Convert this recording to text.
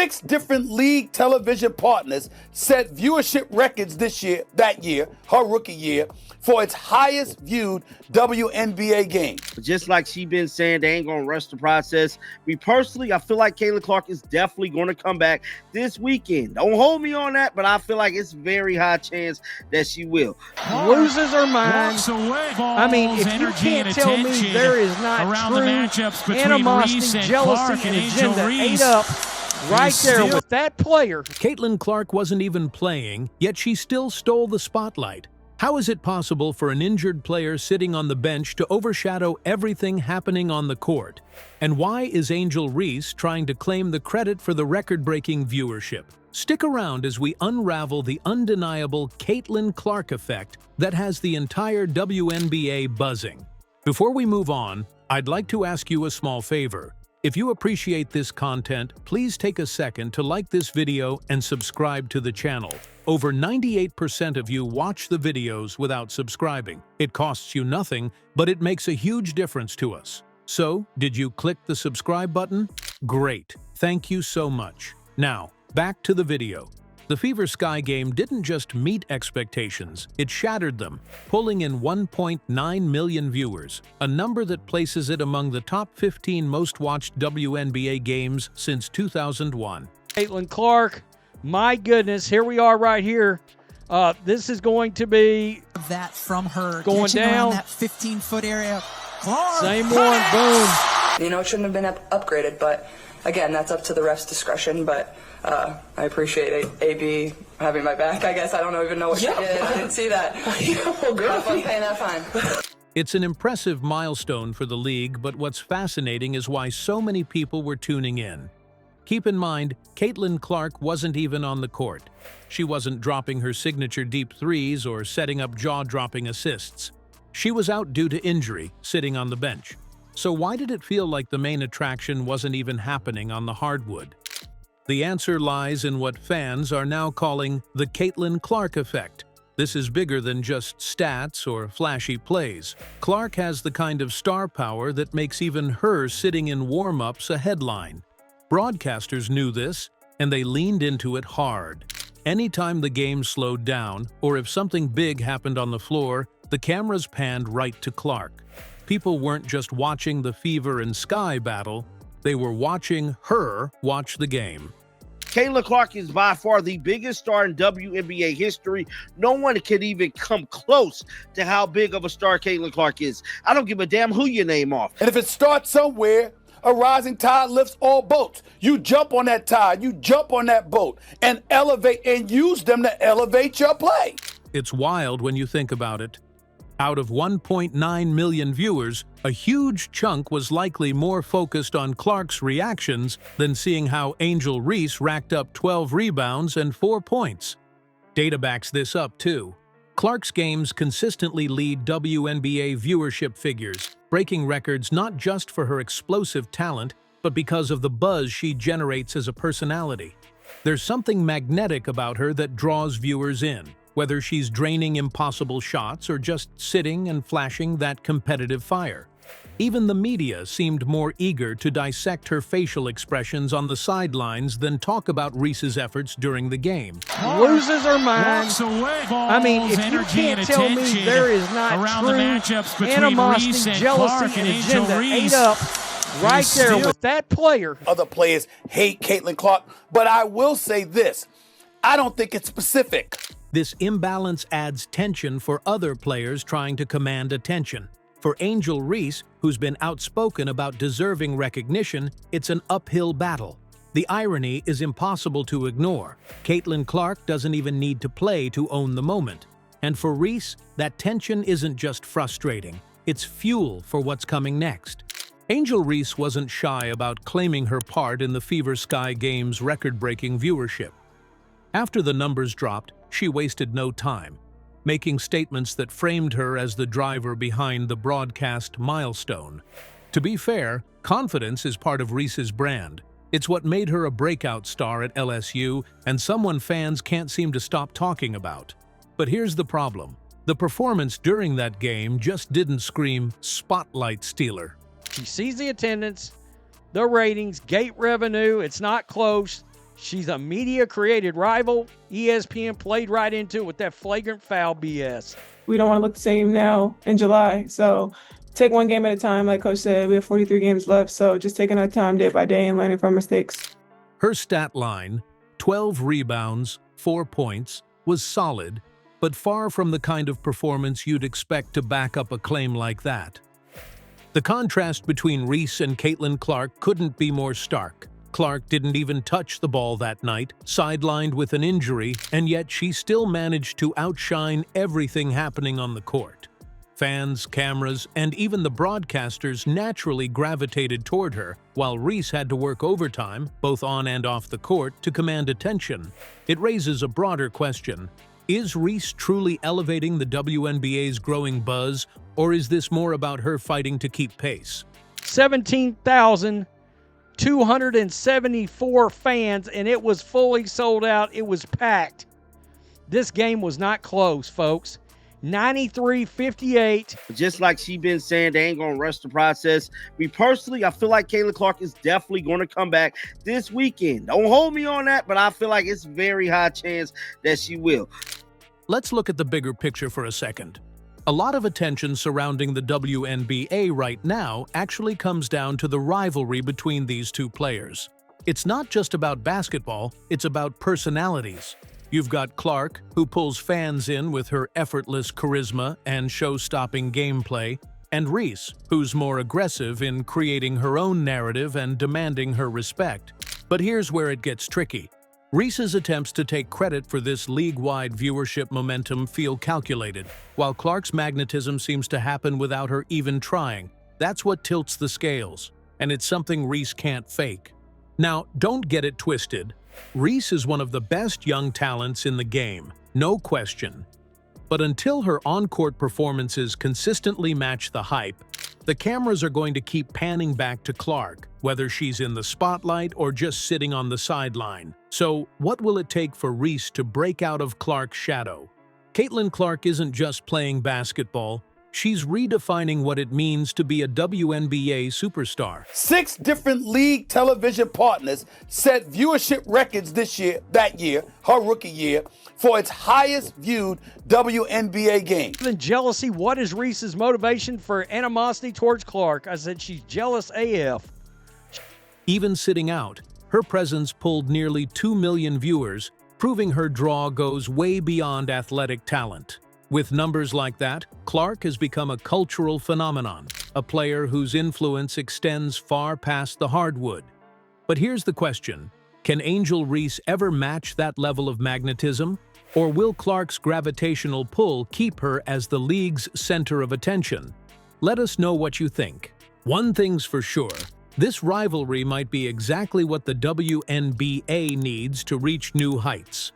6 different league television partners set viewership records that year, her rookie year, for its highest viewed WNBA game. Just like she been saying, they ain't gonna rush the process. Me personally, I feel like Caitlin Clark is definitely gonna come back this weekend. Don't hold me on that, but I feel like it's very high chance that she will. Loses her mind. I mean, if you can't tell me there is not true animosity, jealousy, and agenda ate up right there with that player. Caitlin Clark wasn't even playing, yet she still stole the spotlight. How is it possible for an injured player sitting on the bench to overshadow everything happening on the court? And why is Angel Reese trying to claim the credit for the record-breaking viewership? Stick around as we unravel the undeniable Caitlin Clark effect that has the entire WNBA buzzing. Before we move on, I'd like to ask you a small favor. If you appreciate this content, please take a second to like this video and subscribe to the channel. Over 98% of you watch the videos without subscribing. It costs you nothing, but it makes a huge difference to us. So, did you click the subscribe button? Great, thank you so much. Now, back to the video. The Fever Sky game didn't just meet expectations, it shattered them, pulling in 1.9 million viewers, a number that places it among the top 15 most-watched WNBA games since 2001. Caitlin Clark, my goodness, here we are right here. This is going to be that from her going down that 15-foot area. Clark, same one, boom. You know, it shouldn't have been upgraded, but again, that's up to the ref's discretion. But I appreciate AB having my back. I guess I don't even know what she did. I didn't see that. Have fun paying that fine. It's an impressive milestone for the league, but what's fascinating is why so many people were tuning in. Keep in mind, Caitlin Clark wasn't even on the court. She wasn't dropping her signature deep threes or setting up jaw-dropping assists. She was out due to injury, sitting on the bench. So why did it feel like the main attraction wasn't even happening on the hardwood? The answer lies in what fans are now calling the Caitlin Clark effect. This is bigger than just stats or flashy plays. Clark has the kind of star power that makes even her sitting in warm-ups a headline. Broadcasters knew this, and they leaned into it hard. Anytime the game slowed down, or if something big happened on the floor, the cameras panned right to Clark. People weren't just watching the Fever and Sky battle, they were watching her watch the game. Caitlin Clark is by far the biggest star in WNBA history. No one can even come close to how big of a star Caitlin Clark is. I don't give a damn who you name off. And if it starts somewhere, a rising tide lifts all boats. You jump on that tide, you jump on that boat, and elevate and use them to elevate your play. It's wild when you think about it. Out of 1.9 million viewers, a huge chunk was likely more focused on Clark's reactions than seeing how Angel Reese racked up 12 rebounds and 4 points. Data backs this up too. Clark's games consistently lead WNBA viewership figures, breaking records not just for her explosive talent, but because of the buzz she generates as a personality. There's something magnetic about her that draws viewers in, whether she's draining impossible shots or just sitting and flashing that competitive fire. Even the media seemed more eager to dissect her facial expressions on the sidelines than talk about Reese's efforts during the game. Loses her mind. I mean, if you can't tell me there is not true animosity, jealousy, and agenda ate up right there with that player. Other players hate Caitlin Clark, but I will say this, I don't think it's specific. This imbalance adds tension for other players trying to command attention. For Angel Reese, who's been outspoken about deserving recognition, it's an uphill battle. The irony is impossible to ignore. Caitlin Clark doesn't even need to play to own the moment. And for Reese, that tension isn't just frustrating, it's fuel for what's coming next. Angel Reese wasn't shy about claiming her part in the Fever Sky game's record-breaking viewership. After the numbers dropped, she wasted no time, making statements that framed her as the driver behind the broadcast milestone. To be fair, confidence is part of Reese's brand. It's what made her a breakout star at LSU and someone fans can't seem to stop talking about. But here's the problem. The performance during that game just didn't scream spotlight stealer. She sees the attendance, the ratings, gate revenue, it's not close. She's a media-created rival. ESPN played right into it with that flagrant foul BS. We don't want to look the same now in July. So take one game at a time. Like Coach said, we have 43 games left. So just taking our time day by day and learning from mistakes. Her stat line, 12 rebounds, 4 points, was solid, but far from the kind of performance you'd expect to back up a claim like that. The contrast between Reese and Caitlin Clark couldn't be more stark. Clark didn't even touch the ball that night, sidelined with an injury, and yet she still managed to outshine everything happening on the court. Fans, cameras, and even the broadcasters naturally gravitated toward her, while Reese had to work overtime, both on and off the court, to command attention. It raises a broader question. Is Reese truly elevating the WNBA's growing buzz, or is this more about her fighting to keep pace? 17,274 fans, and it was fully sold out. It was packed. This game was not close, folks. 93-58. Just like she been saying, they ain't going to rush the process. Me personally, I feel like Caitlin Clark is definitely going to come back this weekend. Don't hold me on that, but I feel like it's very high chance that she will. Let's look at the bigger picture for a second. A lot of attention surrounding the WNBA right now actually comes down to the rivalry between these two players. It's not just about basketball, it's about personalities. You've got Clark, who pulls fans in with her effortless charisma and show-stopping gameplay, and Reese, who's more aggressive in creating her own narrative and demanding her respect. But here's where it gets tricky. Reese's attempts to take credit for this league-wide viewership momentum feel calculated, while Clark's magnetism seems to happen without her even trying. That's what tilts the scales, and it's something Reese can't fake. Now, don't get it twisted. Reese is one of the best young talents in the game, no question. But until her on-court performances consistently match the hype, the cameras are going to keep panning back to Clark, whether she's in the spotlight or just sitting on the sideline. So, what will it take for Reese to break out of Clark's shadow? Caitlin Clark isn't just playing basketball, she's redefining what it means to be a WNBA superstar. 6 different league television partners set viewership records that year, her rookie year, for its highest viewed WNBA game. Than jealousy, what is Reese's motivation for animosity towards Clark? I said she's jealous AF. Even sitting out, her presence pulled nearly 2 million viewers, proving her draw goes way beyond athletic talent. With numbers like that, Clark has become a cultural phenomenon, a player whose influence extends far past the hardwood. But here's the question. Can Angel Reese ever match that level of magnetism? Or will Clark's gravitational pull keep her as the league's center of attention? Let us know what you think. One thing's for sure, this rivalry might be exactly what the WNBA needs to reach new heights.